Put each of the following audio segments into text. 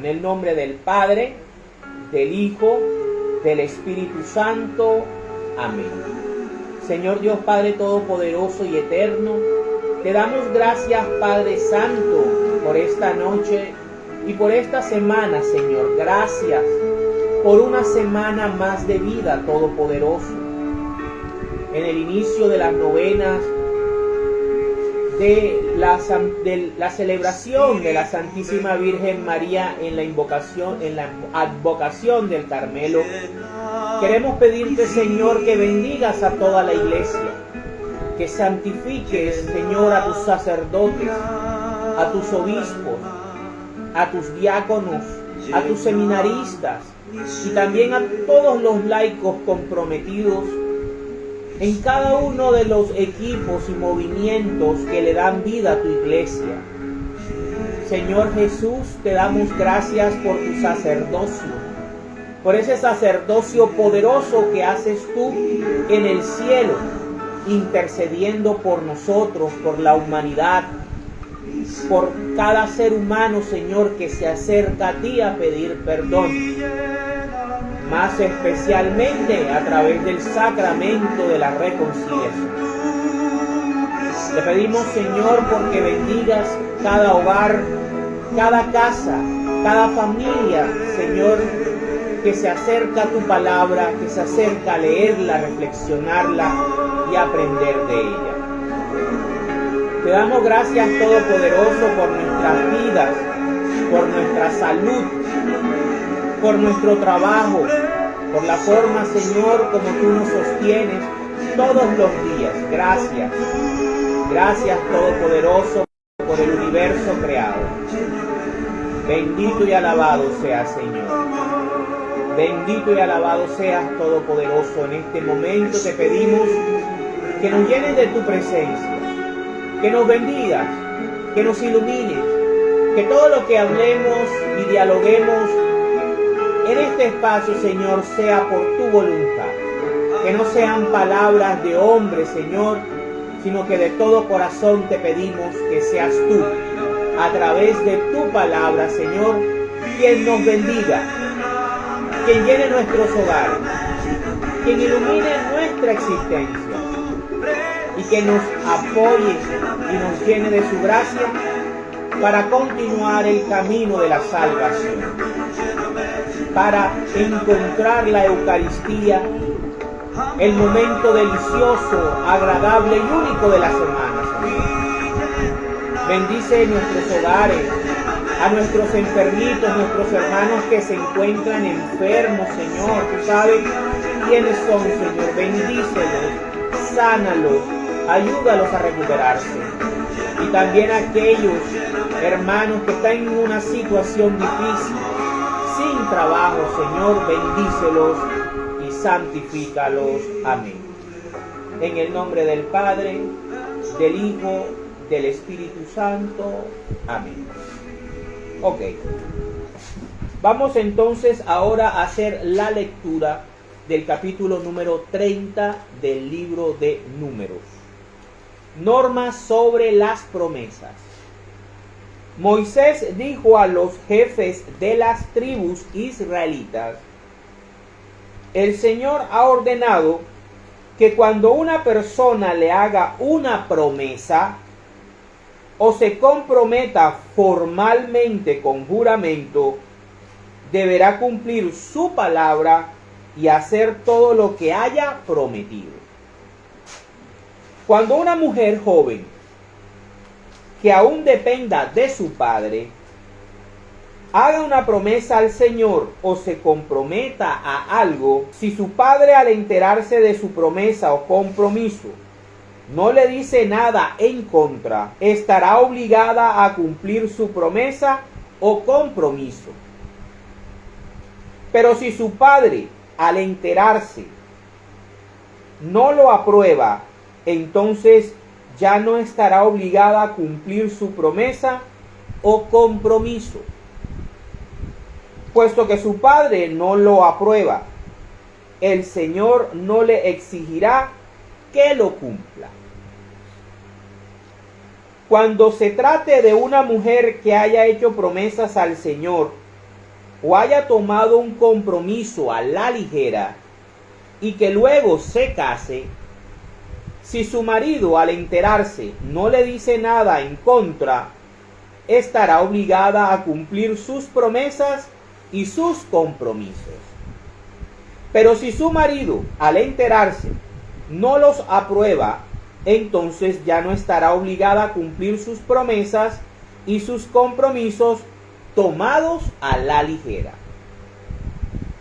En el nombre del Padre, del Hijo, del Espíritu Santo. Amén. Señor Dios Padre Todopoderoso y Eterno, te damos gracias, Padre Santo, por esta noche y por esta semana, Señor. Gracias por una semana más de vida, Todopoderoso. En el inicio de las novenas de la celebración de la Santísima Virgen María en la advocación del Carmelo, queremos pedirte, Señor, que bendigas a toda la iglesia, que santifiques, Señor, a tus sacerdotes, a tus obispos, a tus diáconos, a tus seminaristas y también a todos los laicos comprometidos en cada uno de los equipos y movimientos que le dan vida a tu iglesia. Señor Jesús, te damos gracias por tu sacerdocio, por ese sacerdocio poderoso que haces tú en el cielo, intercediendo por nosotros, por la humanidad, por cada ser humano, Señor, que se acerca a ti a pedir perdón. Más especialmente a través del sacramento de la reconciliación. Te pedimos, Señor, porque bendigas cada hogar, cada casa, cada familia, Señor, que se acerca a tu palabra, que se acerca a leerla, reflexionarla y aprender de ella. Te damos gracias, Todopoderoso, por nuestras vidas, por nuestra salud, por nuestro trabajo, por la forma, Señor, como tú nos sostienes todos los días. Gracias. Gracias, Todopoderoso, por el universo creado. Bendito y alabado seas, Señor. Bendito y alabado seas, Todopoderoso. En este momento te pedimos que nos llenes de tu presencia, que nos bendigas, que nos ilumines, que todo lo que hablemos y dialoguemos en este espacio, Señor, sea por tu voluntad. Que no sean palabras de hombre, Señor, sino que de todo corazón te pedimos que seas tú, a través de tu palabra, Señor, quien nos bendiga, quien llene nuestros hogares, quien ilumine nuestra existencia y que nos apoye y nos llene de su gracia para continuar el camino de la salvación, para encontrar la Eucaristía, el momento delicioso, agradable y único de la semana, Señor. Bendice nuestros hogares, a nuestros enfermitos, nuestros hermanos que se encuentran enfermos, Señor. Tú sabes quiénes son, Señor. Bendícelos, sánalos, ayúdalos a recuperarse. Y también a aquellos hermanos que están en una situación difícil, sin trabajo, Señor, bendícelos y santifícalos. Amén. En el nombre del Padre, del Hijo, del Espíritu Santo. Amén. Ok. Vamos entonces ahora a hacer la lectura del capítulo número 30 del libro de Números. Normas sobre las promesas. Moisés dijo a los jefes de las tribus israelitas: el Señor ha ordenado que cuando una persona le haga una promesa o se comprometa formalmente con juramento, deberá cumplir su palabra y hacer todo lo que haya prometido. Cuando una mujer joven que aún dependa de su padre haga una promesa al Señor o se comprometa a algo, si su padre, al enterarse de su promesa o compromiso, no le dice nada en contra, estará obligada a cumplir su promesa o compromiso. Pero si su padre, al enterarse, no lo aprueba, entonces ya no estará obligada a cumplir su promesa o compromiso, puesto que su padre no lo aprueba. El Señor no le exigirá que lo cumpla. Cuando se trate de una mujer que haya hecho promesas al Señor o haya tomado un compromiso a la ligera y que luego se case, si su marido al enterarse no le dice nada en contra, estará obligada a cumplir sus promesas y sus compromisos. Pero si su marido al enterarse no los aprueba, entonces ya no estará obligada a cumplir sus promesas y sus compromisos tomados a la ligera.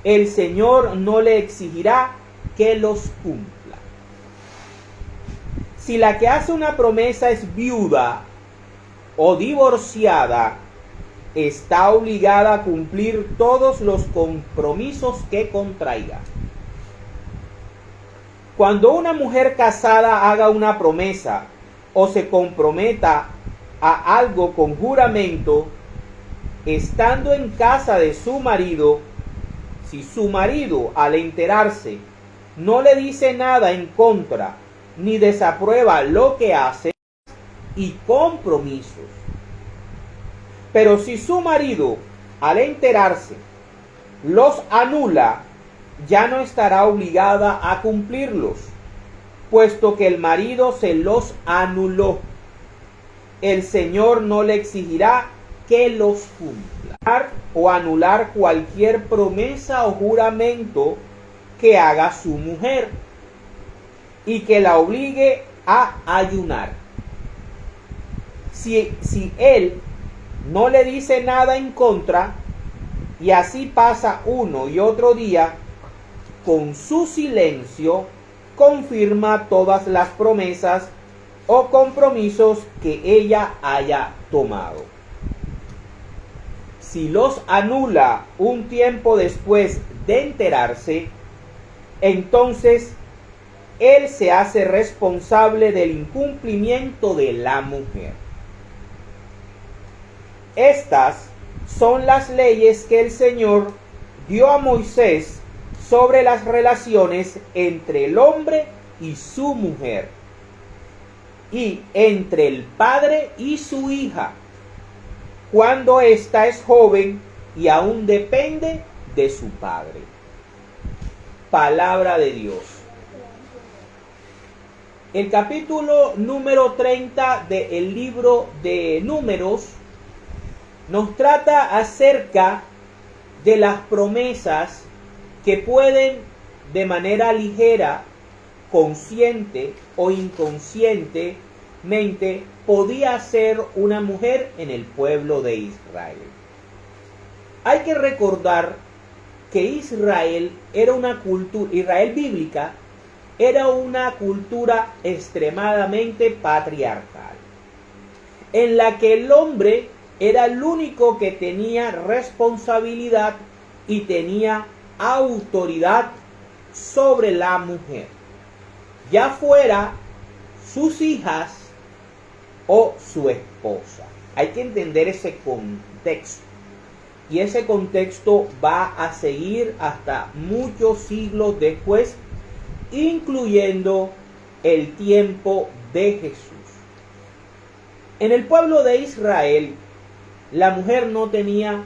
El Señor no le exigirá que los cumpla. Si la que hace una promesa es viuda o divorciada, está obligada a cumplir todos los compromisos que contraiga. Cuando una mujer casada haga una promesa o se comprometa a algo con juramento, estando en casa de su marido, si su marido al enterarse no le dice nada en contra ni desaprueba lo que hace y compromisos. Pero si su marido al enterarse los anula, ya no estará obligada a cumplirlos, puesto que el marido se los anuló. El Señor no le exigirá que los cumpla o anular cualquier promesa o juramento que haga su mujer y que la obligue a ayunar. Si él no le dice nada en contra y así pasa uno y otro día, con su silencio confirma todas las promesas o compromisos que ella haya tomado. Si los anula un tiempo después de enterarse, entonces él se hace responsable del incumplimiento de la mujer. Estas son las leyes que el Señor dio a Moisés sobre las relaciones entre el hombre y su mujer, y entre el padre y su hija, cuando ésta es joven y aún depende de su padre. Palabra de Dios. El capítulo número 30 del libro de Números nos trata acerca de las promesas que pueden de manera ligera, consciente o inconscientemente podía hacer una mujer en el pueblo de Israel. Hay que recordar que Israel bíblica era una cultura extremadamente patriarcal, en la que el hombre era el único que tenía responsabilidad y tenía autoridad sobre la mujer, ya fuera sus hijas o su esposa. Hay que entender ese contexto, y ese contexto va a seguir hasta muchos siglos después, incluyendo el tiempo de Jesús. En el pueblo de Israel, la mujer no tenía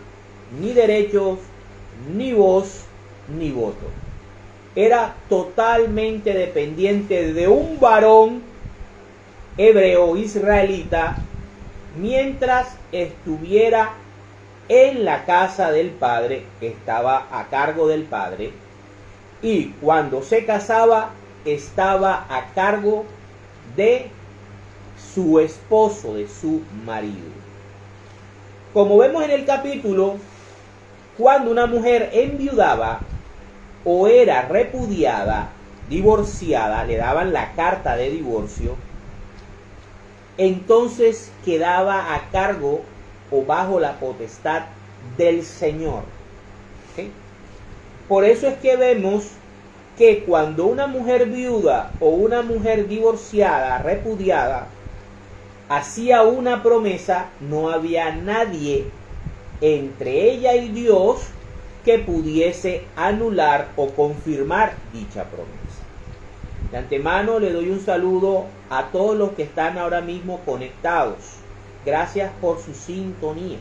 ni derechos, ni voz, ni voto. Era totalmente dependiente de un varón hebreo israelita mientras estuviera en la casa del padre, que estaba a cargo del padre, y cuando se casaba estaba a cargo de su esposo, de su marido. Como vemos en el capítulo, cuando una mujer enviudaba o era repudiada, divorciada, le daban la carta de divorcio, entonces quedaba a cargo o bajo la potestad del Señor. ¿Okay? Por eso es que vemos que cuando una mujer viuda o una mujer divorciada, repudiada, hacía una promesa, no había nadie entre ella y Dios que pudiese anular o confirmar dicha promesa. De antemano le doy un saludo a todos los que están ahora mismo conectados. Gracias por su sintonía.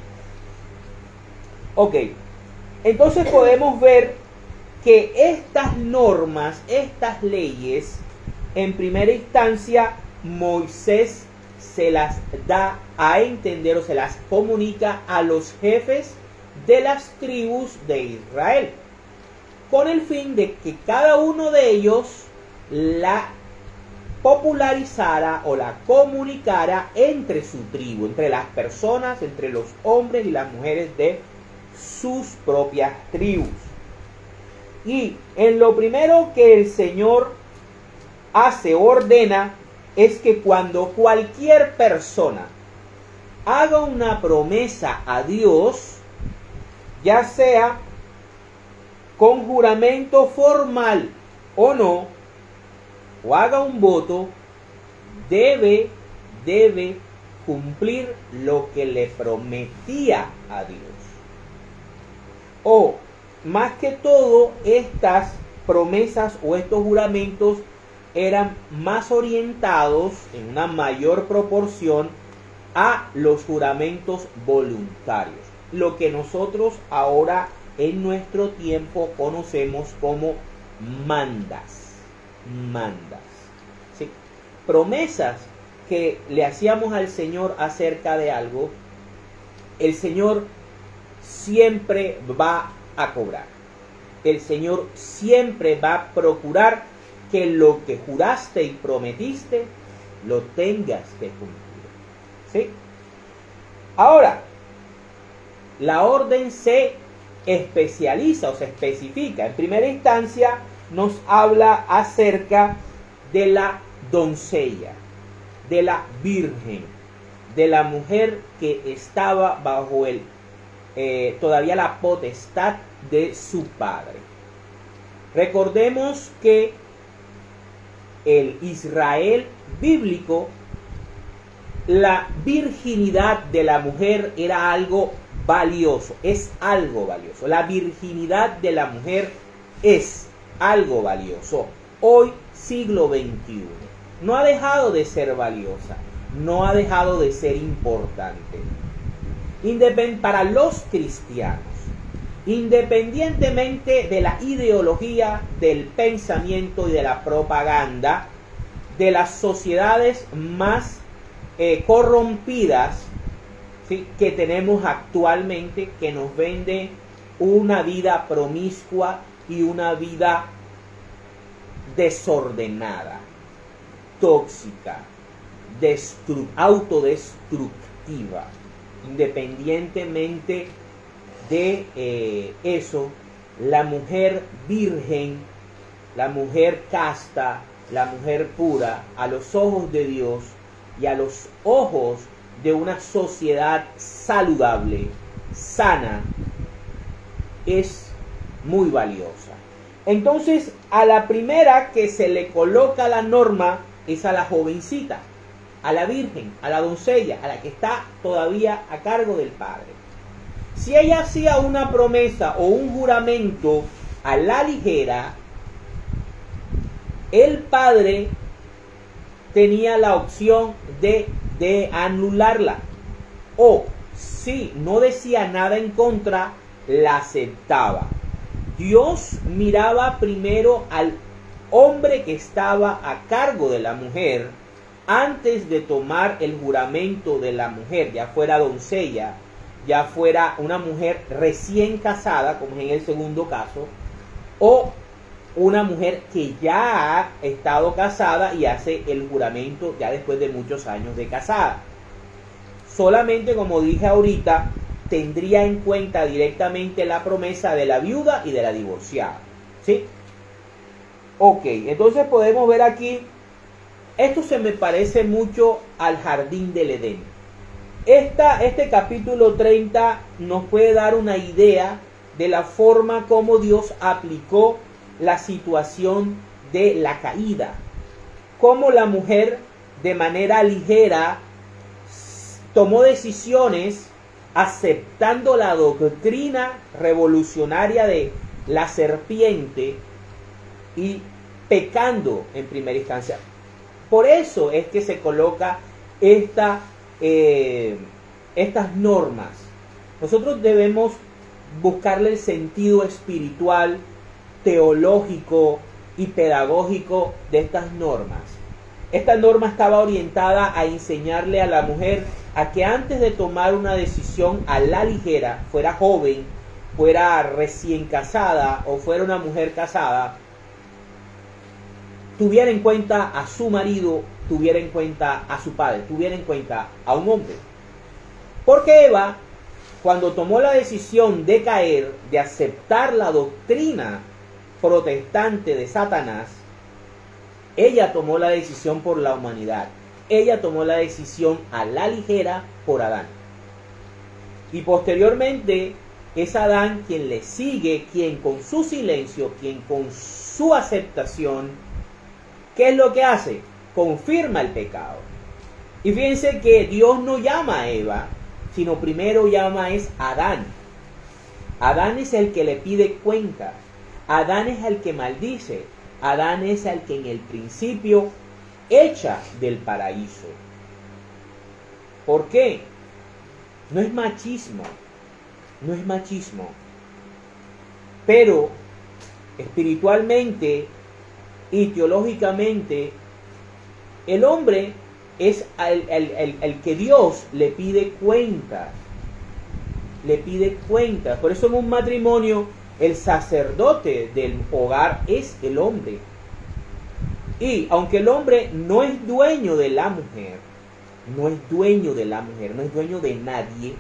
Ok, Entonces podemos ver que estas normas, estas leyes, en primera instancia Moisés se las da a entender o se las comunica a los jefes de las tribus de Israel, con el fin de que cada uno de ellos la popularizara o la comunicara entre su tribu, entre las personas, entre los hombres y las mujeres de sus propias tribus. Y en lo primero que el Señor hace, ordena, es que cuando cualquier persona haga una promesa a Dios, ya sea con juramento formal o no, o haga un voto, debe cumplir lo que le prometía a Dios. O, más que todo, estas promesas o estos juramentos eran más orientados en una mayor proporción a los juramentos voluntarios, lo que nosotros ahora en nuestro tiempo conocemos como mandas. ¿Sí? Promesas que le hacíamos al Señor acerca de algo, el Señor siempre va a cobrar. El Señor siempre va a procurar que lo que juraste y prometiste lo tengas que cumplir. ¿Sí? Ahora, la orden se especializa o se especifica. En primera instancia nos habla acerca de la doncella, de la virgen, de la mujer que estaba bajo todavía la potestad de su padre. Recordemos que el Israel bíblico, la virginidad de la mujer era algo valioso, es algo valioso. La virginidad de la mujer es algo valioso. Hoy, siglo XXI, no ha dejado de ser valiosa, no ha dejado de ser importante. Para los cristianos, independientemente de la ideología, del pensamiento y de la propaganda de las sociedades más corrompidas, ¿sí?, que tenemos actualmente, que nos venden una vida promiscua y una vida desordenada, tóxica, autodestructiva. Independientemente de eso, la mujer virgen, la mujer casta, la mujer pura, a los ojos de Dios y a los ojos de una sociedad saludable, sana, es muy valiosa. Entonces, a la primera que se le coloca la norma es a la jovencita, a la virgen, a la doncella, a la que está todavía a cargo del padre. Si ella hacía una promesa o un juramento a la ligera, el padre tenía la opción de anularla. O si no decía nada en contra, la aceptaba. Dios miraba primero al hombre que estaba a cargo de la mujer antes de tomar el juramento de la mujer, ya fuera doncella, ya fuera una mujer recién casada, como es en el segundo caso, o una mujer que ya ha estado casada y hace el juramento ya después de muchos años de casada. Solamente, como dije ahorita, tendría en cuenta directamente la promesa de la viuda y de la divorciada. ¿Sí? Ok, entonces podemos ver aquí, esto se me parece mucho al jardín del Edén. Este capítulo 30 nos puede dar una idea de la forma como Dios aplicó la situación de la caída. Cómo la mujer de manera ligera tomó decisiones aceptando la doctrina revolucionaria de la serpiente y pecando en primera instancia. Por eso es que se coloca estas normas. Nosotros debemos buscarle el sentido espiritual, teológico y pedagógico de estas normas. Esta norma estaba orientada a enseñarle a la mujer a que antes de tomar una decisión a la ligera, fuera joven, fuera recién casada o fuera una mujer casada, tuviera en cuenta a su marido, tuviera en cuenta a su padre, tuviera en cuenta a un hombre. Porque Eva, cuando tomó la decisión de caer, de aceptar la doctrina protestante de Satanás, ella tomó la decisión por la humanidad. Ella tomó la decisión a la ligera por Adán. Y posteriormente es Adán quien le sigue, quien con su silencio, quien con su aceptación, ¿qué es lo que hace? Confirma el pecado. Y fíjense que Dios no llama a Eva, sino primero llama es a Adán. Adán es el que le pide cuentas. Adán es el que maldice. Adán es el que en el principio echa del paraíso. ¿Por qué? No es machismo. No es machismo. Pero espiritualmente y teológicamente, el hombre es el que Dios le pide cuentas. Le pide cuentas. Por eso en un matrimonio el sacerdote del hogar es el hombre. Y aunque el hombre no es dueño de la mujer, no es dueño de la mujer, no es dueño de nadie,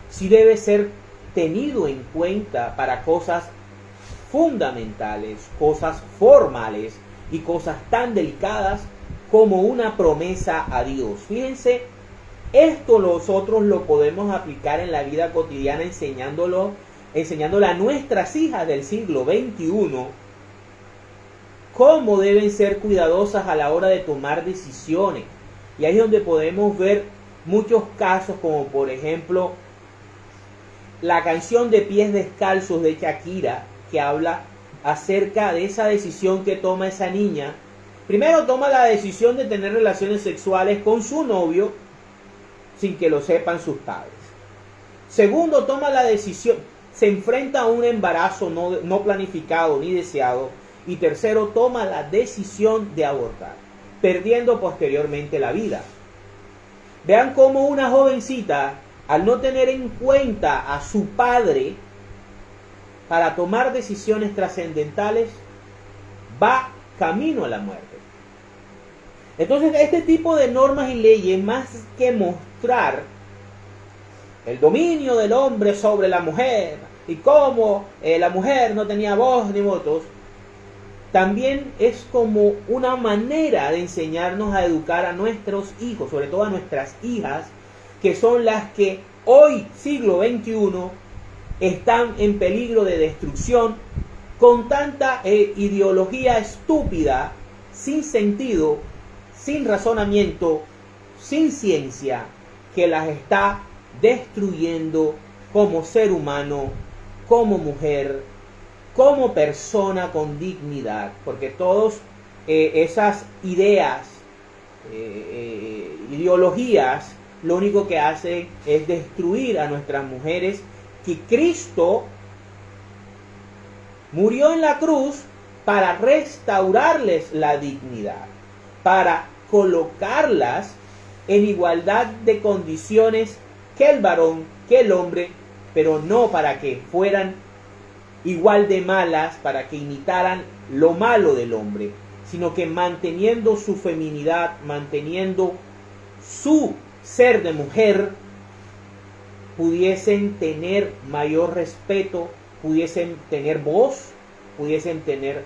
sí debe ser tenido en cuenta para cosas fundamentales, cosas formales y cosas tan delicadas como una promesa a Dios. Fíjense, esto nosotros lo podemos aplicar en la vida cotidiana enseñándole a nuestras hijas del siglo XXI cómo deben ser cuidadosas a la hora de tomar decisiones. Y ahí es donde podemos ver muchos casos, como por ejemplo la canción de Pies Descalzos de Shakira, que habla acerca de esa decisión que toma esa niña. Primero toma la decisión de tener relaciones sexuales con su novio sin que lo sepan sus padres. Segundo, toma la decisión, se enfrenta a un embarazo no planificado ni deseado. Y tercero, toma la decisión de abortar, perdiendo posteriormente la vida. Vean cómo una jovencita, al no tener en cuenta a su padre para tomar decisiones trascendentales, va camino a la muerte. Entonces, este tipo de normas y leyes, más que mostrar el dominio del hombre sobre la mujer y cómo la mujer no tenía voz ni votos, también es como una manera de enseñarnos a educar a nuestros hijos, sobre todo a nuestras hijas, que son las que hoy, siglo XXI, están en peligro de destrucción con tanta ideología estúpida, sin sentido, sin razonamiento, sin ciencia, que las está destruyendo como ser humano, como mujer, como persona con dignidad, porque todas esas ideas, ideologías, lo único que hacen es destruir a nuestras mujeres, que Cristo murió en la cruz para restaurarles la dignidad, para colocarlas en igualdad de condiciones que el varón, que el hombre, pero no para que fueran igual de malas, para que imitaran lo malo del hombre, sino que manteniendo su feminidad, manteniendo su ser de mujer, pudiesen tener mayor respeto, pudiesen tener voz, pudiesen tener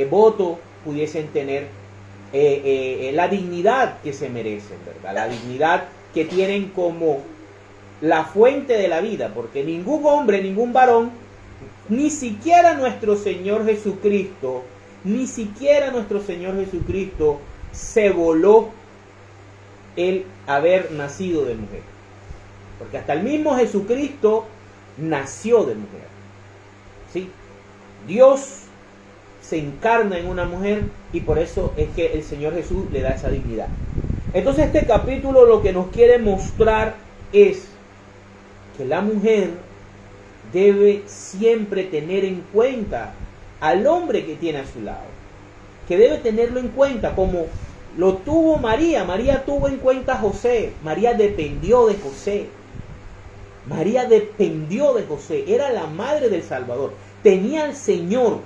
voto, pudiesen tener la dignidad que se merecen, ¿verdad? La dignidad que tienen como la fuente de la vida, porque ningún hombre, ningún varón, ni siquiera nuestro Señor Jesucristo, se voló el haber nacido de mujer. Porque hasta el mismo Jesucristo nació de mujer. ¿Sí? Dios se encarna en una mujer y por eso es que el Señor Jesús le da esa dignidad. Entonces este capítulo lo que nos quiere mostrar es que la mujer debe siempre tener en cuenta al hombre que tiene a su lado, que debe tenerlo en cuenta como lo tuvo María. María tuvo en cuenta a José. María dependió de José. María dependió de José. Era la madre del Salvador. Tenía al Señor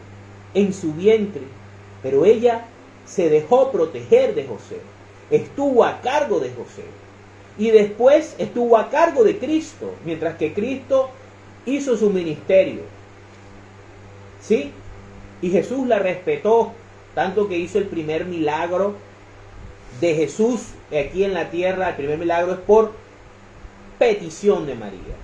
en su vientre, pero ella se dejó proteger de José. Estuvo a cargo de José. Y después estuvo a cargo de Cristo, mientras que Cristo hizo su ministerio. ¿Sí? Y Jesús la respetó, tanto que hizo el primer milagro de Jesús aquí en la tierra. El primer milagro es por petición de María.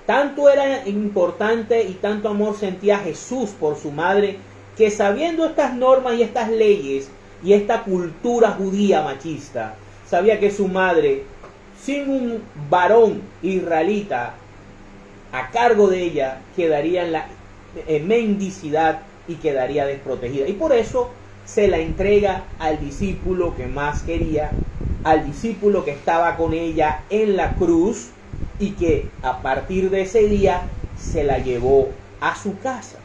Tanto era importante y tanto amor sentía Jesús por su madre, que sabiendo estas normas y estas leyes y esta cultura judía machista, sabía que su madre, sin un varón israelita a cargo de ella, quedaría en la mendicidad y quedaría desprotegida. Y por eso se la entrega al discípulo que más quería, al discípulo que estaba con ella en la cruz y que a partir de ese día se la llevó a su casa.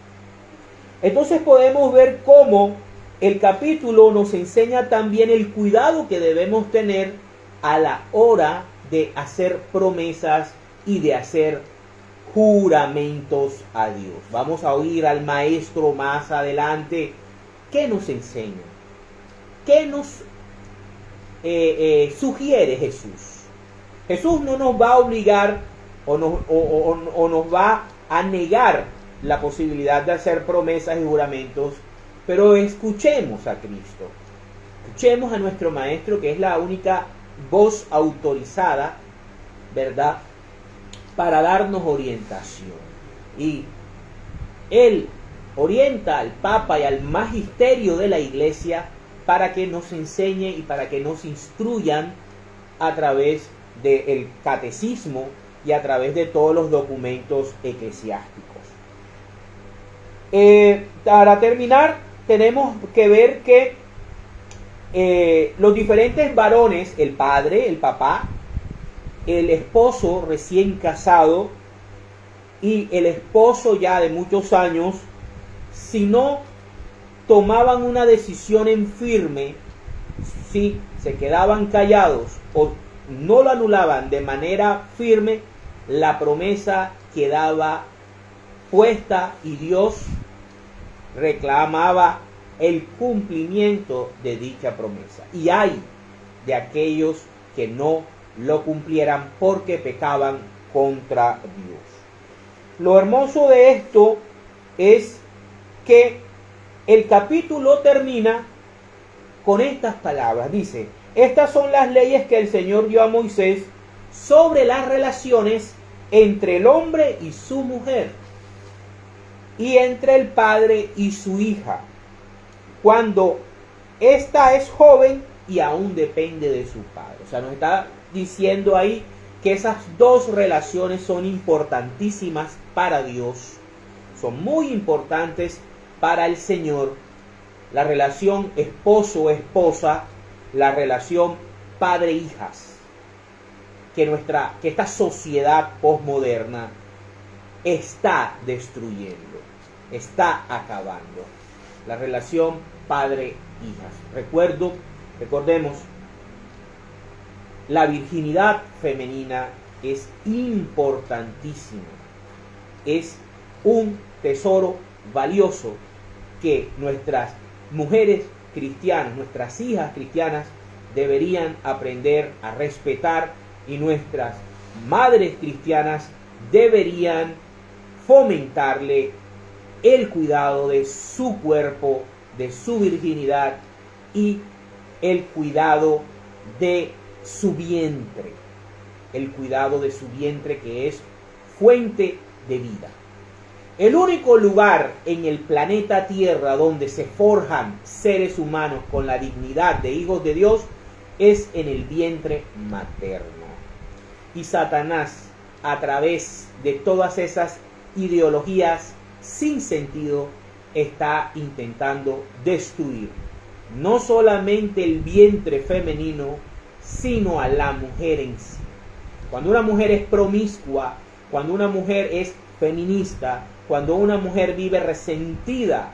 Entonces podemos ver cómo el capítulo nos enseña también el cuidado que debemos tener a la hora de hacer promesas y de hacer juramentos a Dios. Vamos a oír al maestro más adelante. ¿Qué nos enseña? ¿Qué nos sugiere Jesús? Jesús no nos va a obligar o nos va a negar la posibilidad de hacer promesas y juramentos, pero escuchemos a Cristo. Escuchemos a nuestro Maestro, que es la única voz autorizada, ¿verdad?, para darnos orientación. Y Él orienta al Papa y al magisterio de la Iglesia para que nos enseñe y para que nos instruyan a través del catecismo y a través de todos los documentos eclesiásticos. Para terminar, tenemos que ver que los diferentes varones, el padre, el papá, el esposo recién casado y el esposo ya de muchos años, si no tomaban una decisión en firme, si se quedaban callados o no lo anulaban de manera firme, la promesa quedaba puesta y Dios reclamaba el cumplimiento de dicha promesa. Y hay de aquellos que no lo cumplieran porque pecaban contra Dios. Lo hermoso de esto es que el capítulo termina con estas palabras. Dice: estas son las leyes que el Señor dio a Moisés sobre las relaciones entre el hombre y su mujer, y entre el padre y su hija, cuando ésta es joven y aún depende de su padre. O sea, nos está diciendo ahí que esas dos relaciones son importantísimas para Dios, son muy importantes para el Señor. La relación esposo-esposa, la relación padre-hijas, que esta sociedad posmoderna está destruyendo, está acabando. La relación padre-hijas. Recordemos, la virginidad femenina es importantísima. Es un tesoro valioso que nuestras mujeres cristianas, nuestras hijas cristianas deberían aprender a respetar, y nuestras madres cristianas deberían fomentarle el cuidado de su cuerpo, de su virginidad y el cuidado de su vientre. El cuidado de su vientre, que es fuente de vida. El único lugar en el planeta Tierra donde se forjan seres humanos con la dignidad de hijos de Dios es en el vientre materno. Y Satanás, a través de todas esas ideologías sin sentido, está intentando destruir no solamente el vientre femenino, sino a la mujer en sí. Cuando una mujer es promiscua, cuando una mujer es feminista, cuando una mujer vive resentida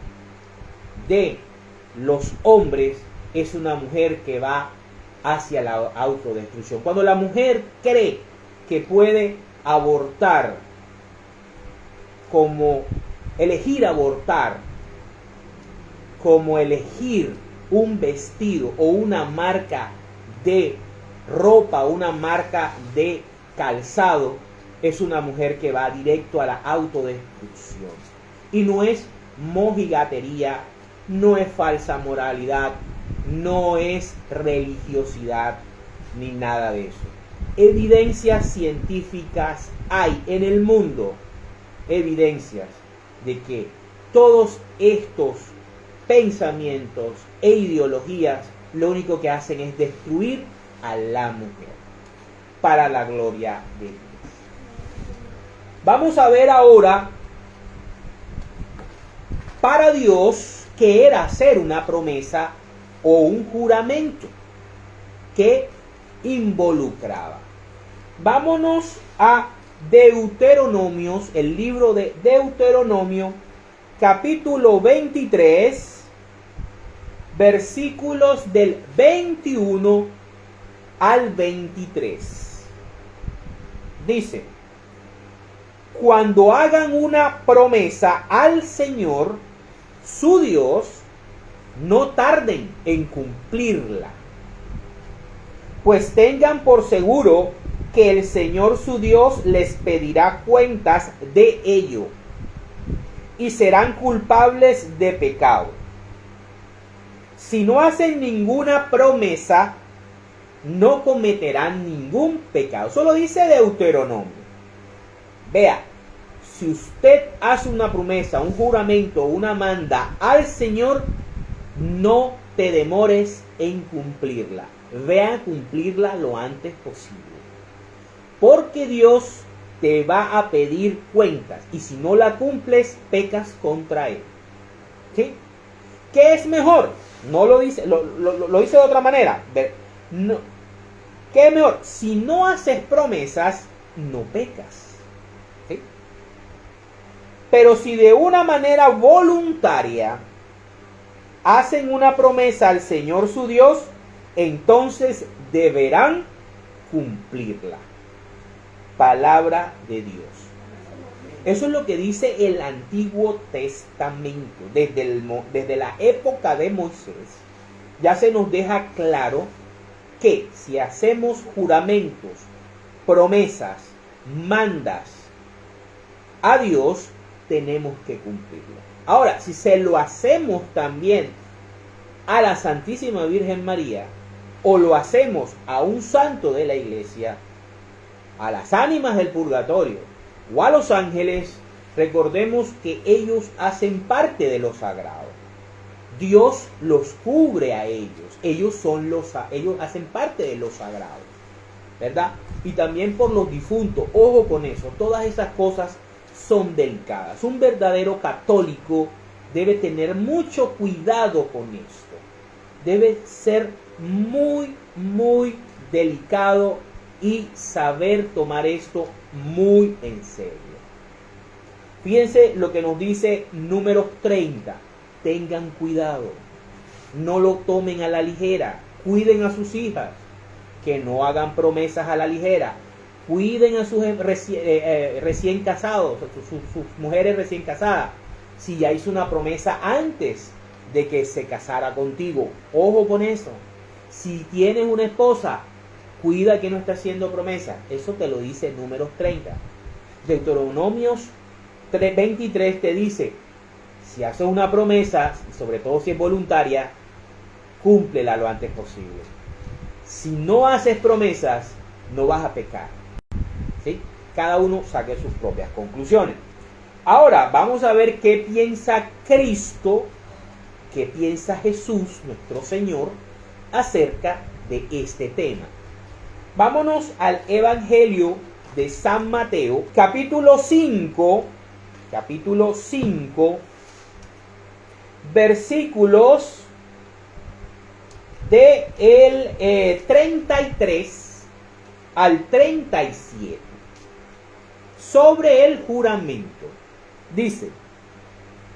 de los hombres, es una mujer que va hacia la autodestrucción. Cuando la mujer cree que puede abortar, como elegir abortar, como elegir un vestido o una marca de ropa, una marca de calzado, es una mujer que va directo a la autodestrucción. Y no es mojigatería, no es falsa moralidad, no es religiosidad, ni nada de eso. Evidencias científicas hay en el mundo, evidencias de que todos estos pensamientos e ideologías lo único que hacen es destruir a la mujer para la gloria de Dios. Vamos a ver ahora, para Dios, qué era hacer una promesa o un juramento que involucraba. Vámonos a Deuteronomios, el libro de Deuteronomio, capítulo 23, versículos del 21 al 23. Dice: cuando hagan una promesa al Señor, su Dios, no tarden en cumplirla, pues tengan por seguro que el Señor su Dios les pedirá cuentas de ello, y serán culpables de pecado. Si no hacen ninguna promesa, no cometerán ningún pecado. Solo dice Deuteronomio. Vea, si usted hace una promesa, un juramento, una manda al Señor, no te demores en cumplirla. Ve a cumplirla lo antes posible. Porque Dios te va a pedir cuentas. Y si no la cumples, pecas contra Él. ¿Sí? ¿Qué es mejor? No lo dice, lo dice de otra manera. No. ¿Qué es mejor? Si no haces promesas, no pecas. ¿Sí? Pero si de una manera voluntaria hacen una promesa al Señor su Dios, entonces deberán cumplirla. Palabra de Dios. Eso es lo que dice el Antiguo Testamento. Desde la época de Moisés ya se nos deja claro que si hacemos juramentos, promesas, mandas a Dios, tenemos que cumplirlo. Ahora, si se lo hacemos también a la Santísima Virgen María, o lo hacemos a un santo de la iglesia, a las ánimas del purgatorio o a los ángeles, recordemos que ellos hacen parte de lo sagrado. Dios los cubre a ellos. Ellos hacen parte de lo sagrado, ¿verdad? Y también por los difuntos. Ojo con eso. Todas esas cosas son delicadas. Un verdadero católico debe tener mucho cuidado con esto. Debe ser muy, muy delicado y saber tomar esto muy en serio. Fíjense lo que nos dice Números 30. Tengan cuidado, no lo tomen a la ligera, cuiden a sus hijas, que no hagan promesas a la ligera, cuiden a sus recién casados, sus mujeres recién casadas, si ya hizo una promesa antes de que se casara contigo, ojo con eso. Si tienes una esposa, cuida que no está haciendo promesa. Eso te lo dice Números 30. Deuteronomios 23 te dice: si haces una promesa, sobre todo si es voluntaria, cúmplela lo antes posible. Si no haces promesas, no vas a pecar. ¿Sí? Cada uno saque sus propias conclusiones. Ahora, vamos a ver qué piensa Cristo, qué piensa Jesús, nuestro Señor, acerca de este tema. Vámonos al Evangelio de San Mateo, capítulo 5, versículos de el 33 al 37. sobre el juramento. Dice,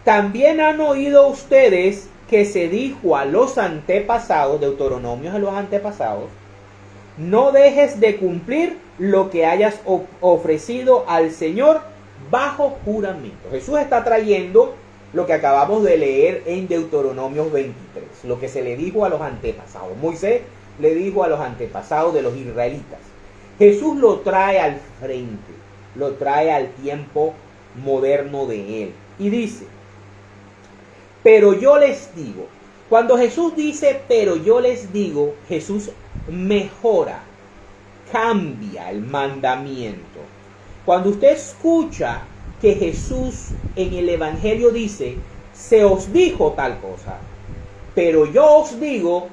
también han oído ustedes que se dijo a los antepasados, Deuteronomios a los antepasados, no dejes de cumplir lo que hayas ofrecido al Señor bajo juramento. Jesús está trayendo lo que acabamos de leer en Deuteronomios 23, lo que se le dijo a los antepasados. Moisés le dijo a los antepasados de los israelitas. Jesús lo trae al frente, lo trae al tiempo moderno de él. Y dice, pero yo les digo, cuando Jesús dice, pero yo les digo, Jesús mejora, cambia el mandamiento. Cuando usted escucha que Jesús en el Evangelio dice, se os dijo tal cosa, pero yo os digo,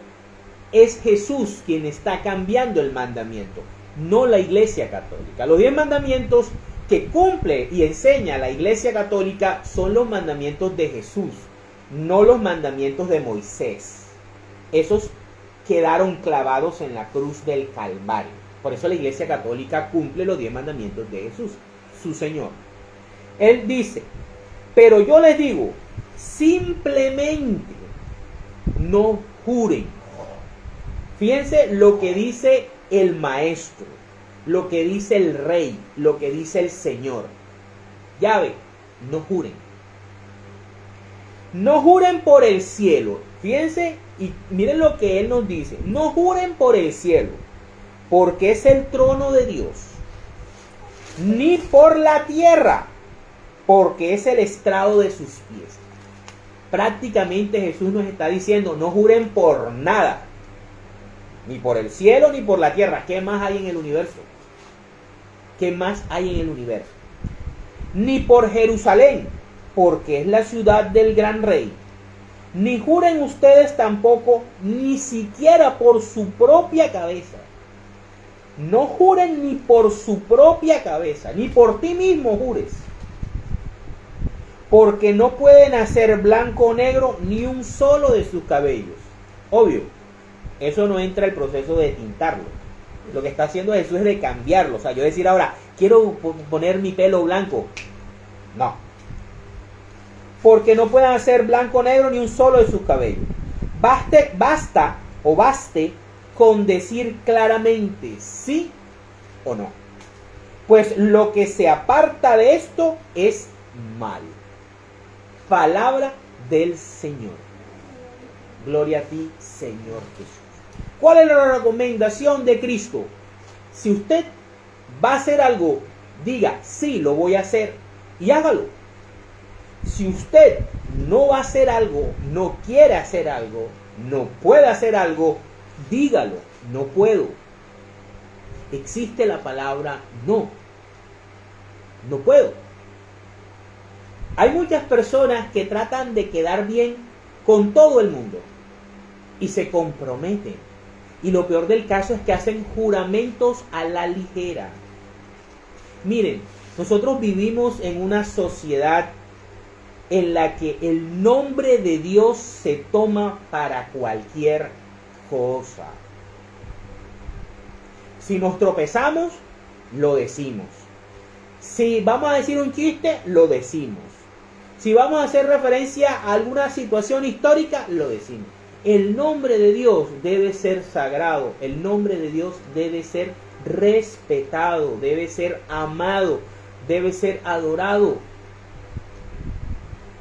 es Jesús quien está cambiando el mandamiento, no la Iglesia Católica. Los 10 mandamientos que cumple y enseña la Iglesia Católica son los mandamientos de Jesús, no los mandamientos de Moisés. Esos quedaron clavados en la cruz del Calvario. Por eso la Iglesia Católica cumple los 10 mandamientos de Jesús, su Señor. Él dice, pero yo les digo, simplemente no juren. Fíjense lo que dice el Maestro, lo que dice el Rey, lo que dice el Señor. Ya ve, no juren. No juren por el cielo. Fíjense y miren lo que Él nos dice. No juren por el cielo, porque es el trono de Dios. Ni por la tierra, porque es el estrado de sus pies. Prácticamente Jesús nos está diciendo, no juren por nada. Ni por el cielo, ni por la tierra. ¿Qué más hay en el universo? ¿Qué más hay en el universo? Ni por Jerusalén, porque es la ciudad del gran rey. Ni juren ustedes tampoco, ni siquiera por su propia cabeza. No juren ni por su propia cabeza, ni por ti mismo jures. Porque no pueden hacer blanco o negro ni un solo de sus cabellos. Obvio, eso no entra el proceso de tintarlo. Lo que está haciendo Jesús es de cambiarlo. O sea, yo decir ahora, quiero poner mi pelo blanco. No. Porque no pueden hacer blanco o negro ni un solo de sus cabellos. Baste con decir claramente sí o no. Pues lo que se aparta de esto es mal. Palabra del Señor. Gloria a ti, Señor Jesús. ¿Cuál es la recomendación de Cristo? Si usted va a hacer algo, diga, sí, lo voy a hacer y hágalo. Si usted no va a hacer algo, no quiere hacer algo, no puede hacer algo, dígalo, no puedo. Existe la palabra no. No puedo. Hay muchas personas que tratan de quedar bien con todo el mundo y se comprometen. Y lo peor del caso es que hacen juramentos a la ligera. Miren, nosotros vivimos en una sociedad en la que el nombre de Dios se toma para cualquier cosa. Si nos tropezamos, lo decimos. Si vamos a decir un chiste, lo decimos. Si vamos a hacer referencia a alguna situación histórica, lo decimos. El nombre de Dios debe ser sagrado. El nombre de Dios debe ser respetado, debe ser amado, debe ser adorado.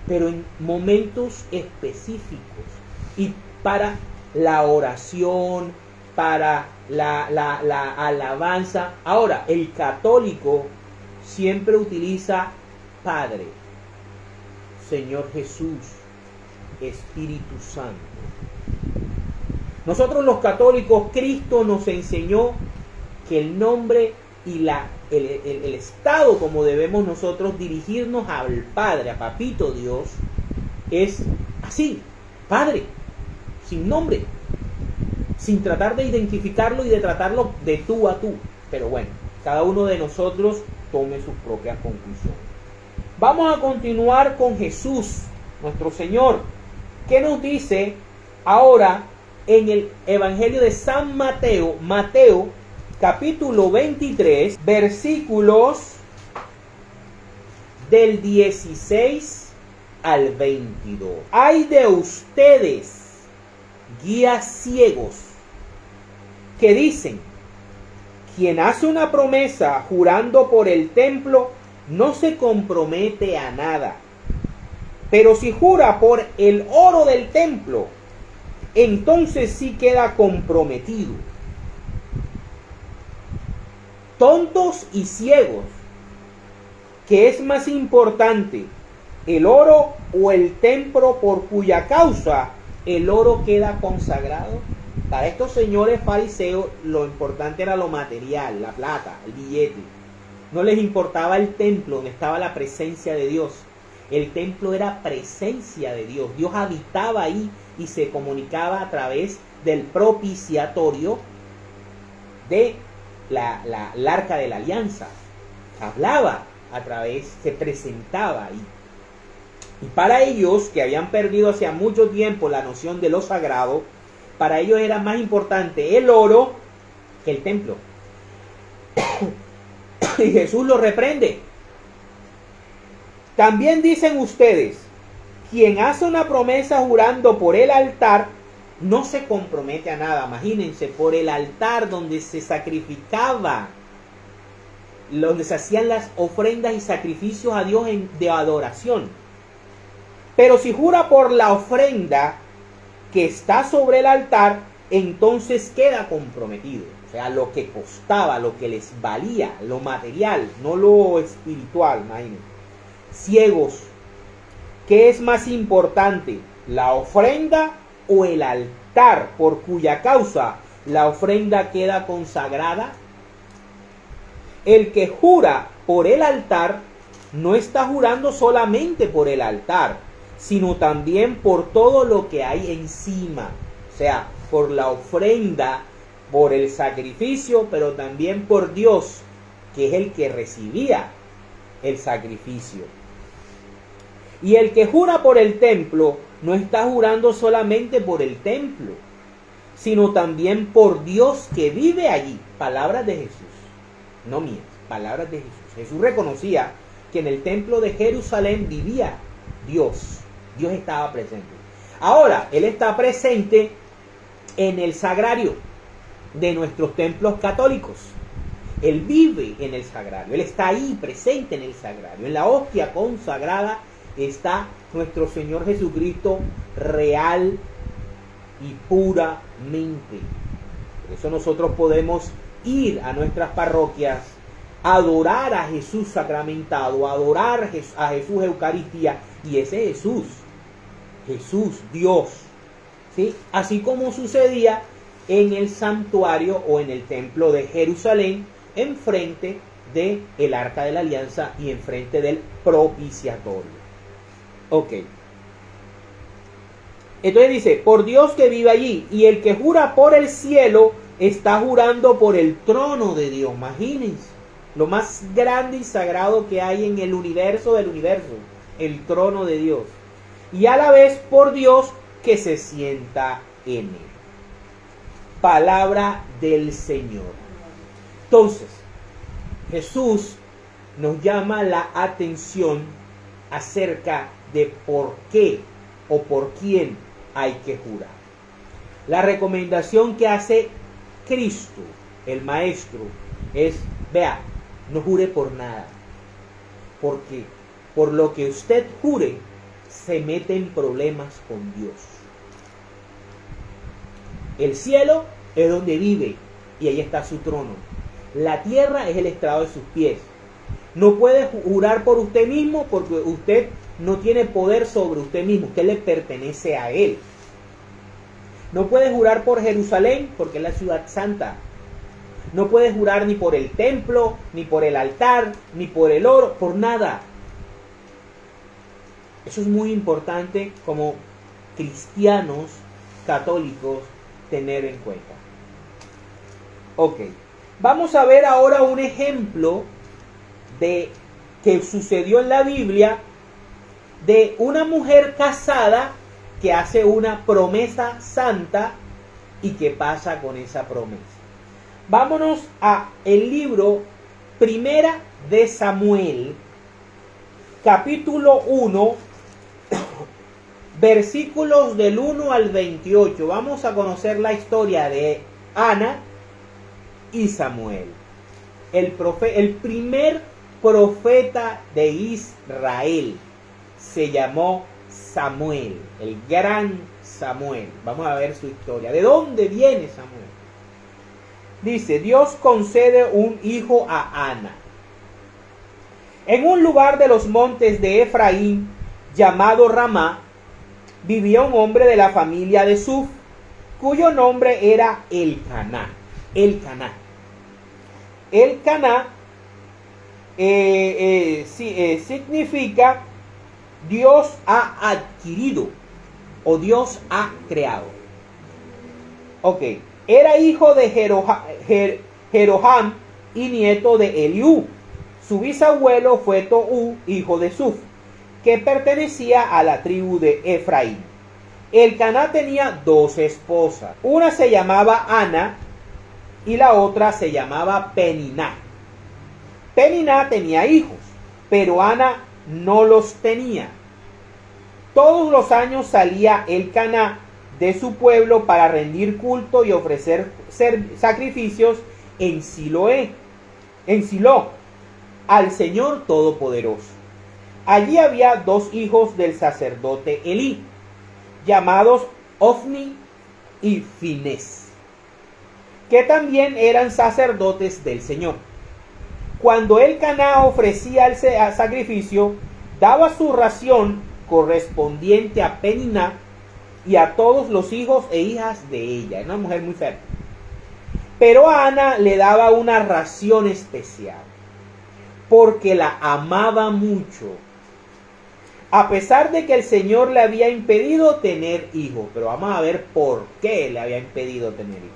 Pero en momentos específicos y para la oración, para la alabanza. Ahora, el católico siempre utiliza Padre, Señor Jesús, Espíritu Santo. Nosotros los católicos, Cristo nos enseñó que el nombre y el estado como debemos nosotros dirigirnos al Padre, a Papito Dios, es así, Padre, sin nombre, sin tratar de identificarlo y de tratarlo de tú a tú. Pero bueno, cada uno de nosotros tome sus propias conclusiones. Vamos a continuar con Jesús, nuestro Señor, que nos dice ahora en el Evangelio de San Mateo, Mateo capítulo 23, versículos del 16 al 22. Hay de ustedes, guías ciegos, que dicen: quien hace una promesa jurando por el templo no se compromete a nada. Pero si jura por el oro del templo, entonces sí queda comprometido. Tontos y ciegos, ¿qué es más importante, el oro o el templo por cuya causa el oro queda consagrado? Para estos señores fariseos lo importante era lo material, la plata, el billete. No les importaba el templo donde estaba la presencia de Dios. El templo era presencia de Dios. Dios habitaba ahí y se comunicaba a través del propiciatorio de la arca de la alianza. Hablaba a través, se presentaba ahí. Y para ellos, que habían perdido hace mucho tiempo la noción de lo sagrado, para ellos era más importante el oro que el templo. Y Jesús los reprende. También dicen ustedes: quien hace una promesa jurando por el altar no se compromete a nada. Imagínense, por el altar donde se sacrificaba, donde se hacían las ofrendas y sacrificios a Dios de adoración. Pero si jura por la ofrenda que está sobre el altar, entonces queda comprometido. O sea, lo que costaba, lo que les valía, lo material, no lo espiritual, imagínense. Ciegos, ¿qué es más importante, la ofrenda o el altar por cuya causa la ofrenda queda consagrada? El que jura por el altar no está jurando solamente por el altar, sino también por todo lo que hay encima. O sea, por la ofrenda, por el sacrificio, pero también por Dios, que es el que recibía el sacrificio. Y el que jura por el templo no está jurando solamente por el templo, sino también por Dios que vive allí. Palabras de Jesús, no mías, palabras de Jesús. Jesús reconocía que en el templo de Jerusalén vivía Dios. Dios estaba presente. Ahora, Él está presente en el sagrario de nuestros templos católicos. Él vive en el sagrario. Él está ahí presente en el sagrario. En la hostia consagrada está nuestro Señor Jesucristo real y puramente. Por eso nosotros podemos ir a nuestras parroquias, adorar a Jesús sacramentado, adorar a Jesús Eucaristía, y ese Jesús, Dios, ¿sí? Así como sucedía en el santuario o en el templo de Jerusalén, enfrente del arca de la alianza y enfrente del propiciatorio. Ok. Entonces dice: por Dios que vive allí, y el que jura por el cielo está jurando por el trono de Dios. Imagínense, lo más grande y sagrado que hay en el universo del universo, el trono de Dios. Y a la vez por Dios que se sienta en él. Palabra del Señor. Entonces, Jesús nos llama la atención acerca de por qué o por quién hay que jurar. La recomendación que hace Cristo, el Maestro, es: vea, no jure por nada, porque por lo que usted jure se mete en problemas con Dios. El cielo es donde vive y ahí está su trono. La tierra es el estrado de sus pies. No puede jurar por usted mismo porque usted no tiene poder sobre usted mismo. Usted le pertenece a Él. No puede jurar por Jerusalén porque es la ciudad santa. No puede jurar ni por el templo, ni por el altar, ni por el oro, por nada. Eso es muy importante como cristianos católicos tener en cuenta. Ok, vamos a ver ahora un ejemplo de que sucedió en la Biblia de una mujer casada que hace una promesa santa y que pasa con esa promesa. Vámonos a el libro Primera de Samuel, capítulo 1, versículos del 1 al 28. Vamos a conocer la historia de Ana y Samuel. El primer profeta de Israel se llamó Samuel, el gran Samuel. Vamos a ver su historia. ¿De dónde viene Samuel? Dice, Dios concede un hijo a Ana. En un lugar de los montes de Efraín, llamado Ramá, vivía un hombre de la familia de Suf, cuyo nombre era Elcaná. Elcaná significa Dios ha adquirido o Dios ha creado. Ok, era hijo de Jeroham y nieto de Eliú. Su bisabuelo fue Toú, hijo de Suf, que pertenecía a la tribu de Efraín. Elcaná tenía dos esposas. Una se llamaba Ana y la otra se llamaba Peniná. Peniná tenía hijos, pero Ana no los tenía. Todos los años salía Elcaná de su pueblo para rendir culto y ofrecer sacrificios en Silo, al Señor Todopoderoso. Allí había dos hijos del sacerdote Elí, llamados Ofni y Finés, que también eran sacerdotes del Señor. Cuando Elcaná ofrecía el sacrificio, daba su ración correspondiente a Peniná y a todos los hijos e hijas de ella. Era una mujer muy fértil. Pero a Ana le daba una ración especial, porque la amaba mucho, a pesar de que el Señor le había impedido tener hijos. Pero vamos a ver por qué le había impedido tener hijos.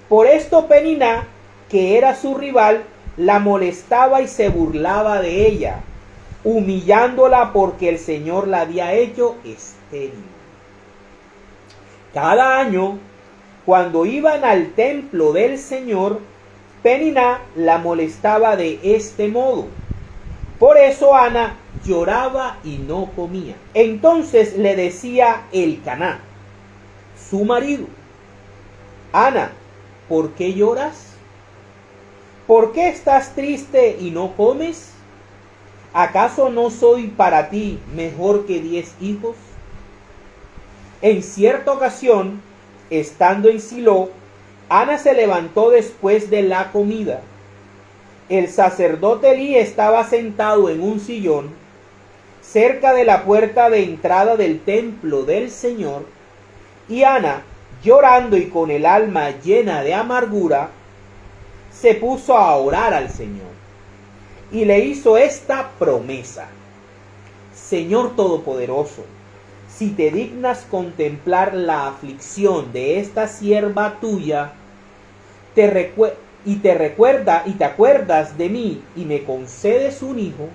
Por esto Peniná, que era su rival, la molestaba y se burlaba de ella, humillándola porque el Señor la había hecho estéril. Cada año, cuando iban al templo del Señor, Peniná la molestaba de este modo. Por eso Ana lloraba y no comía. Entonces le decía Elcaná, su marido, Ana, ¿por qué lloras? ¿Por qué estás triste y no comes? ¿Acaso no soy para ti mejor que 10 hijos? En cierta ocasión, estando en Silo, Ana se levantó después de la comida. El sacerdote Elí estaba sentado en un sillón cerca de la puerta de entrada del templo del Señor, y Ana, llorando y con el alma llena de amargura, se puso a orar al Señor y le hizo esta promesa: Señor Todopoderoso, si te dignas contemplar la aflicción de esta sierva tuya, y te acuerdas de mí y me concedes un hijo,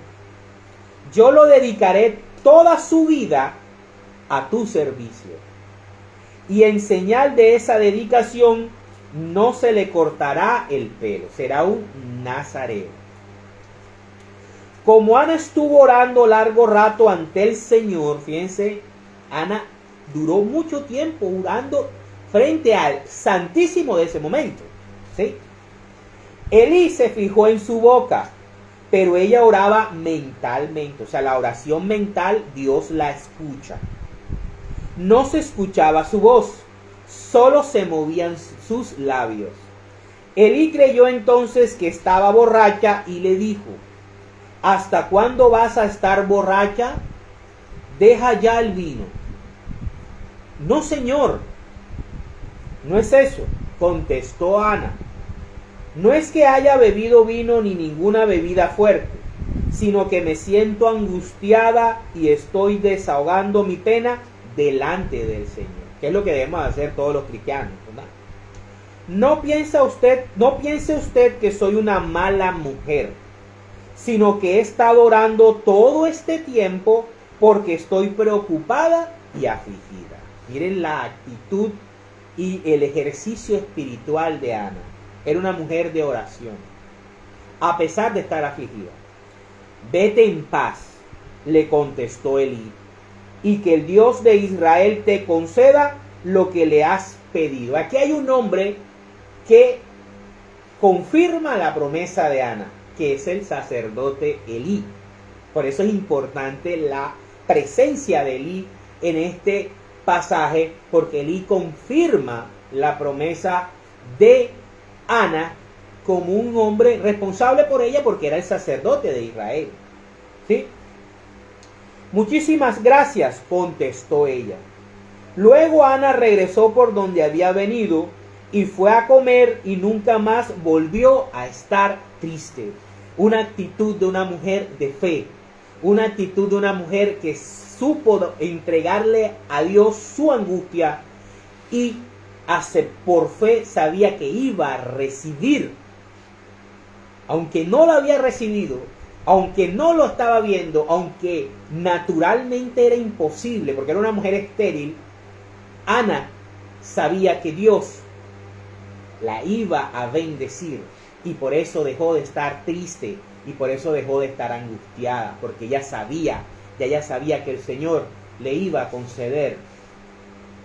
yo lo dedicaré toda su vida a tu servicio. Y en señal de esa dedicación no se le cortará el pelo, será un nazareo. Como Ana estuvo orando largo rato ante el Señor, fíjense, Ana duró mucho tiempo orando frente al Santísimo de ese momento, ¿sí? Elí se fijó en su boca, pero ella oraba mentalmente, o sea, la oración mental Dios la escucha. No se escuchaba su voz, solo se movían sus labios. Elí creyó entonces que estaba borracha y le dijo: ¿hasta cuándo vas a estar borracha? Deja ya el vino. No, Señor, no es eso, contestó Ana. No es que haya bebido vino ni ninguna bebida fuerte, sino que me siento angustiada y estoy desahogando mi pena delante del Señor. Que es lo que debemos hacer todos los cristianos, ¿verdad? No piense usted que soy una mala mujer, sino que he estado orando todo este tiempo porque estoy preocupada y afligida. Miren la actitud y el ejercicio espiritual de Ana. Era una mujer de oración, a pesar de estar afligida. Vete en paz, le contestó Elí, y que el Dios de Israel te conceda lo que le has pedido. Aquí hay un hombre que confirma la promesa de Ana, que es el sacerdote Elí. Por eso es importante la presencia de Elí en este pasaje, porque Elí confirma la promesa de Ana como un hombre responsable por ella, porque era el sacerdote de Israel. ¿Sí? Muchísimas gracias, contestó ella. Luego Ana regresó por donde había venido y fue a comer y nunca más volvió a estar triste. Una actitud de una mujer de fe, una actitud de una mujer que supo entregarle a Dios su angustia y por fe sabía que iba a recibir, aunque no lo había recibido, aunque no lo estaba viendo, aunque naturalmente era imposible, porque era una mujer estéril. Ana sabía que Dios la iba a bendecir y por eso dejó de estar triste y por eso dejó de estar angustiada, porque ella sabía que el Señor le iba a conceder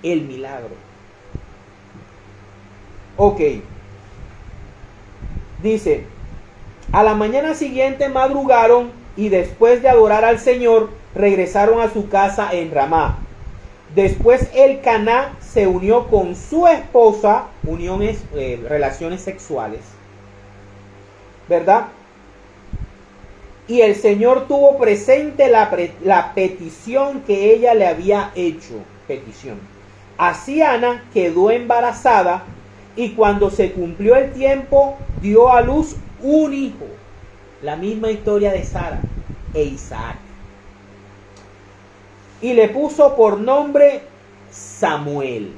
el milagro. Ok. Dice, a la mañana siguiente madrugaron y después de adorar al Señor regresaron a su casa en Ramá. Después Elcaná se unió con su esposa, relaciones sexuales, ¿verdad? Y el Señor tuvo presente la petición que ella le había hecho. Así Ana quedó embarazada y cuando se cumplió el tiempo dio a luz un hijo. La misma historia de Sara e Isaac. Y le puso por nombre Samuel,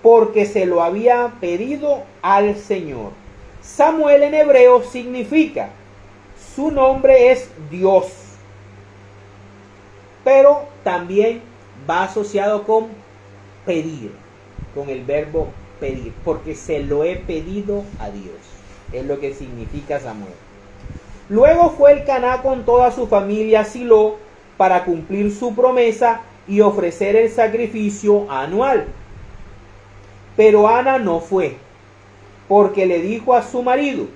porque se lo había pedido al Señor. Samuel en hebreo significa, su nombre es Dios, pero también va asociado con pedir, con el verbo pedir, porque se lo he pedido a Dios. Es lo que significa Samuel. Luego fue Elcaná con toda su familia a Silo para cumplir su promesa y ofrecer el sacrificio anual. Pero Ana no fue, porque le dijo a su marido,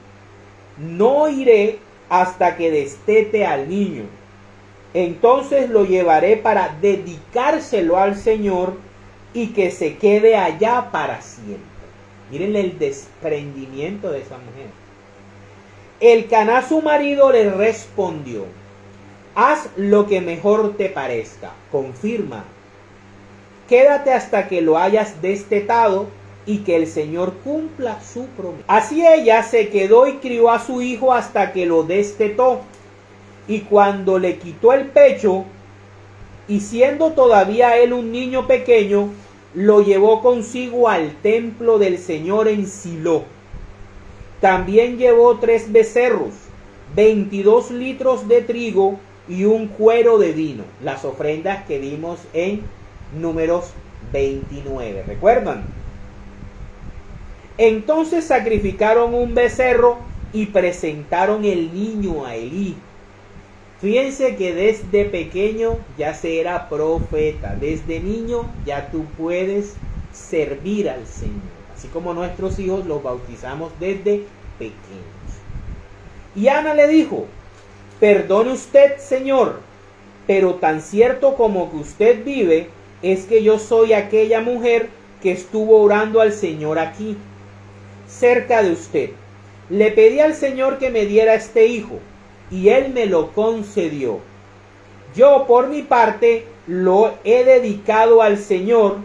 no iré hasta que destete al niño. Entonces lo llevaré para dedicárselo al Señor y que se quede allá para siempre. Miren el desprendimiento de esa mujer. Elcaná su marido le respondió, haz lo que mejor te parezca, confirma. Quédate hasta que lo hayas destetado y que el Señor cumpla su promesa. Así ella se quedó y crió a su hijo hasta que lo destetó. Y cuando le quitó el pecho, y siendo todavía él un niño pequeño, lo llevó consigo al templo del Señor en Silo. También llevó 3 becerros, 22 litros de trigo y un cuero de vino. Las ofrendas que vimos en Números 29. ¿Recuerdan? Entonces sacrificaron un becerro y presentaron el niño a Elí. Fíjense que desde pequeño ya se era profeta. Desde niño ya tú puedes servir al Señor. Así como nuestros hijos los bautizamos desde pequeños. Y Ana le dijo, perdone usted, Señor, pero tan cierto como que usted vive, es que yo soy aquella mujer que estuvo orando al Señor aquí, cerca de usted. Le pedí al Señor que me diera este hijo, y Él me lo concedió. Yo, por mi parte, lo he dedicado al Señor,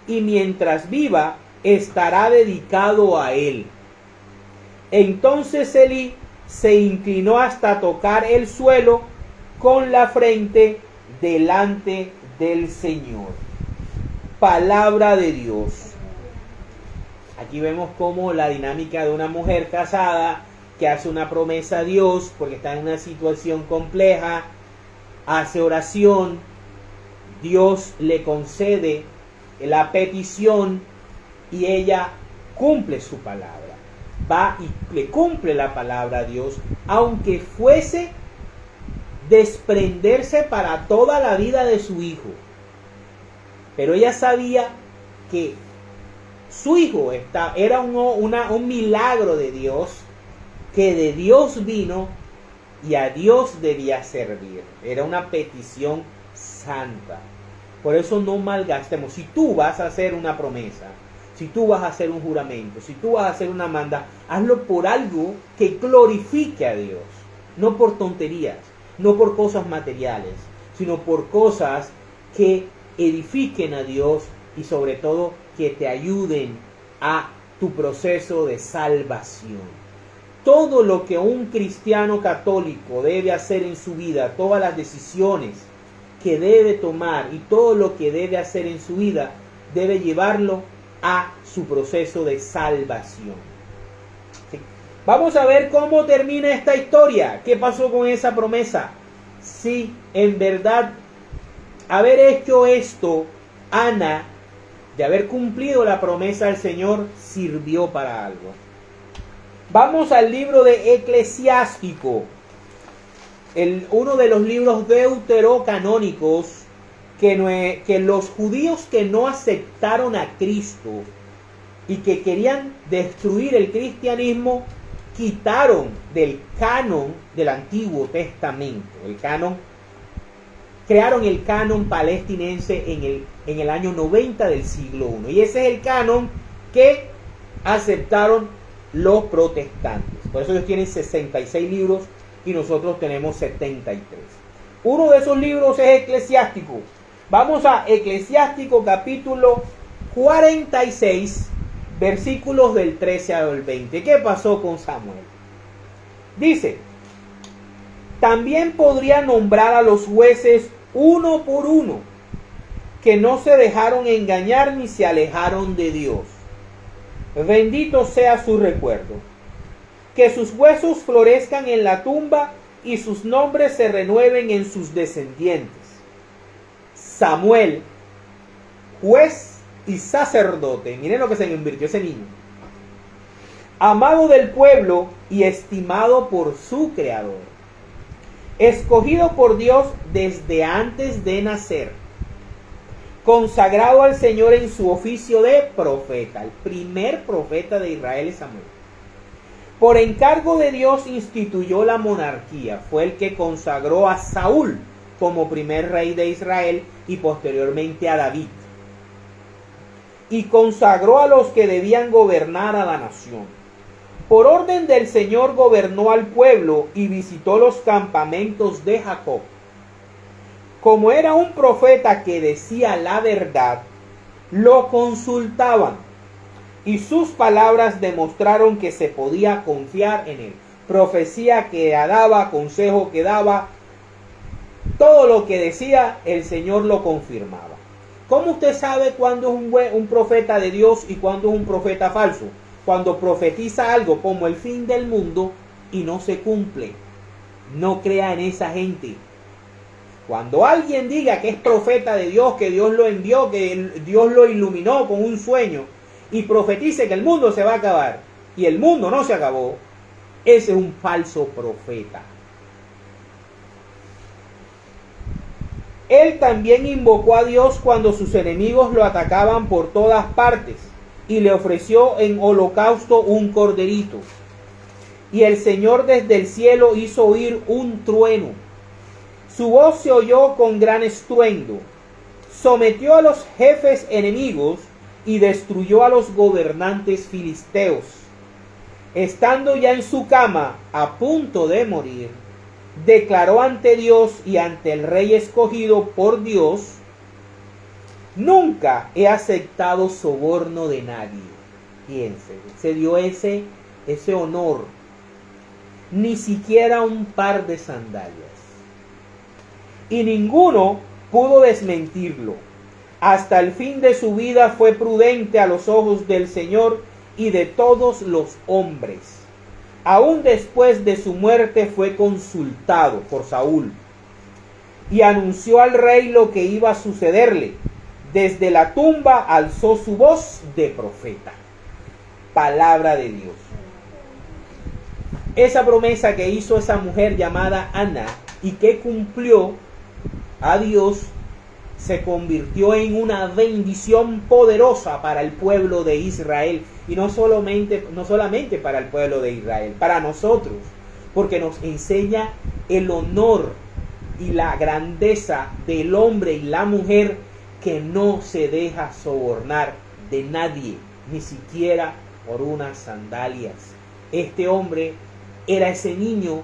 y mientras viva, estará dedicado a Él. Entonces Elí se inclinó hasta tocar el suelo con la frente delante del Señor. Palabra de Dios. Aquí vemos cómo la dinámica de una mujer casada que hace una promesa a Dios porque está en una situación compleja, hace oración, Dios le concede la petición y ella cumple su palabra. va y le cumple la palabra a Dios, aunque fuese desprenderse para toda la vida de su hijo. Pero ella sabía que su hijo era un milagro de Dios, que de Dios vino y a Dios debía servir. Era una petición santa. Por eso no malgastemos. Si tú vas a hacer una promesa, si tú vas a hacer un juramento, si tú vas a hacer una manda, hazlo por algo que glorifique a Dios. No por tonterías, no por cosas materiales, sino por cosas que edifiquen a Dios y sobre todo que te ayuden a tu proceso de salvación. Todo lo que un cristiano católico debe hacer en su vida, todas las decisiones que debe tomar y todo lo que debe hacer en su vida, debe llevarlo a su proceso de salvación. ¿Sí? Vamos a ver cómo termina esta historia. ¿Qué pasó con esa promesa? Si en verdad haber hecho esto, Ana, de haber cumplido la promesa del Señor, sirvió para algo. Vamos al libro de Eclesiástico, uno de los libros deuterocanónicos que los judíos que no aceptaron a Cristo y que querían destruir el cristianismo, quitaron del canon del Antiguo Testamento. Crearon el canon palestinense en el año 90 del siglo I. Y ese es el canon que aceptaron los protestantes. Por eso ellos tienen 66 libros y nosotros tenemos 73. Uno de esos libros es Eclesiástico. Vamos a Eclesiástico capítulo 46, versículos del 13 al 20. ¿Qué pasó con Samuel? Dice: también podría nombrar a los jueces uno por uno, que no se dejaron engañar ni se alejaron de Dios. Bendito sea su recuerdo. Que sus huesos florezcan en la tumba y sus nombres se renueven en sus descendientes. Samuel, juez y sacerdote. Miren lo que se convirtió ese niño. Amado del pueblo y estimado por su creador. Escogido por Dios desde antes de nacer. Consagrado al Señor en su oficio de profeta. El primer profeta de Israel es Samuel. Por encargo de Dios instituyó la monarquía. Fue el que consagró a Saúl como primer rey de Israel y posteriormente a David. Y consagró a los que debían gobernar a la nación. Por orden del Señor gobernó al pueblo y visitó los campamentos de Jacob. Como era un profeta que decía la verdad, lo consultaban y sus palabras demostraron que se podía confiar en él. Profecía que daba, consejo que daba, todo lo que decía el Señor lo confirmaba. ¿Cómo usted sabe cuándo es un profeta de Dios y cuándo es un profeta falso? Cuando profetiza algo como el fin del mundo y no se cumple. No crea en esa gente. Cuando alguien diga que es profeta de Dios, que Dios lo envió, que Dios lo iluminó con un sueño y profetice que el mundo se va a acabar y el mundo no se acabó, ese es un falso profeta. Él también invocó a Dios cuando sus enemigos lo atacaban por todas partes y le ofreció en holocausto un corderito. Y el Señor desde el cielo hizo oír un trueno. Su voz se oyó con gran estruendo. Sometió a los jefes enemigos y destruyó a los gobernantes filisteos. Estando ya en su cama, a punto de morir, declaró ante Dios y ante el rey escogido por Dios: nunca he aceptado soborno de nadie. Fíjense, se dio ese honor. Ni siquiera un par de sandalias. Y ninguno pudo desmentirlo. Hasta el fin de su vida fue prudente a los ojos del Señor y de todos los hombres. Aún después de su muerte fue consultado por Saúl y anunció al rey lo que iba a sucederle. Desde la tumba alzó su voz de profeta. Palabra de Dios. Esa promesa que hizo esa mujer llamada Ana y que cumplió a Dios se convirtió en una bendición poderosa para el pueblo de Israel. Y no solamente para el pueblo de Israel, para nosotros, porque nos enseña el honor y la grandeza del hombre y la mujer que no se deja sobornar de nadie, ni siquiera por unas sandalias. Este hombre era ese niño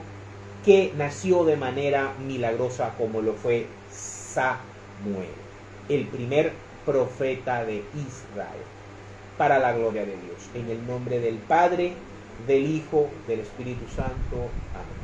que nació de manera milagrosa, como lo fue Samuel, el primer profeta de Israel, para la gloria de Dios. En el nombre del Padre, del Hijo, del Espíritu Santo. Amén.